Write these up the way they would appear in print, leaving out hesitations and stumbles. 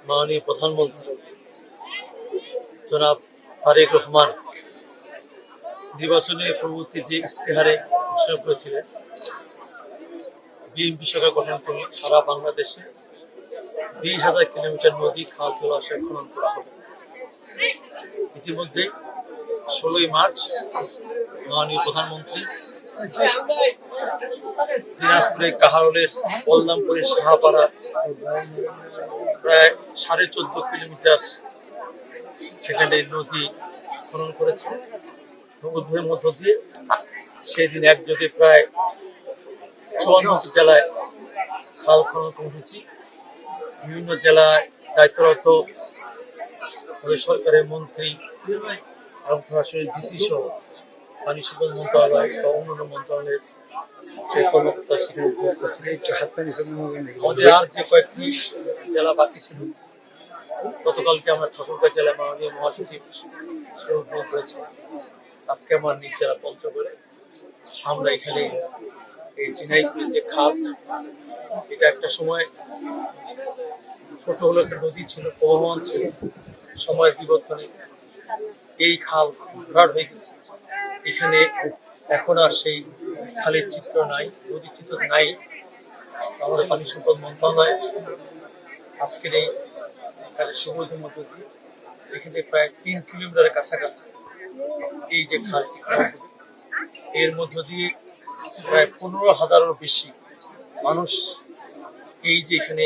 মাননীয় প্রধানমন্ত্রী জনাব তারেক রহমান নির্বাচনে পরবর্তী যে ইশতেহারে ঘোষণা করেছিলেন, বিএনপি সরকার গঠন করে সারা বাংলাদেশে 20,000 কিলোমিটার নদী, খাল, জলাশয় খনন করা হবে। ইতিমধ্যে 16ই মার্চ মাননীয় প্রধানমন্ত্রী দিনাজপুরের কাহারোলের বলরামপুরের সাহাপাড়া প্রায় 14.5 কিলোমিটার সেখানে নদী খনন করেছে। উদ্বোধনের মধ্য দিয়ে সেদিন একযোগে প্রায় 54 জেলায় খাল খনন কর্মসূচি, বিভিন্ন জেলায় দায়িত্বরত সরকারের মন্ত্রী এবং সরাসরি ডিসি সহ পানি সম্পদ মন্ত্রণালয় সহ অন্যান্য মন্ত্রণালয়ের যে কর্মকর্তা সেখানে উদ্যোগ করছিলেন। আমাদের আর যে কয়েকটি জেলা বাকি ছিল, গতকালকে আমরা ঠাকুরগাঁ জেলায় মাননীয় মহাসচিব সে উদ্যোগ করেছি। আজকে আমার নিজ জেলা পঞ্চগড়ে আমরা এখানে এই ঝিনাইপুরের যে খাল, এটা একটা সময় ছোট হলো একটা নদী ছিল, প্রবহমান ছিল, সময়ের বিবর্তনে এই খাল ভরাট হয়ে গেছে। এখানে এখন আর সেই খালের চিত্র নাই, নদীর চিত্র নাই। আমাদের পানি সম্পদ মন্ত্রণালয় আজকের এই সুবোধের মধ্য দিয়ে এখানে প্রায় 3 কিলোমিটারের কাছাকাছি এই যে খালটি, এর মধ্য দিয়ে প্রায় 15,000-এরও বেশি মানুষ এই যে এখানে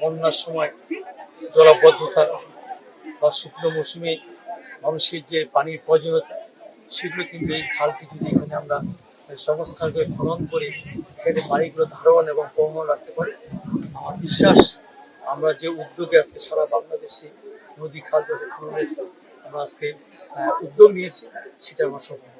বন্যার সময় জলাবদ্ধতা বা শুকনো মৌসুমে মানুষের যে পানির প্রয়োজনীয়তা, সেগুলো কিন্তু এই খালটি যদি এখানে আমরা সংস্কার করে খনন করে এখানে পানিগুলো ধারণ এবং প্রবহমান রাখতে পারি, আমার বিশ্বাস আমরা যে উদ্যোগে আজকে সারা বাংলাদেশে নদী, খাল, জলাশয় খননের আমরা আজকে উদ্যোগ নিয়েছি, সেটা আমার সফল।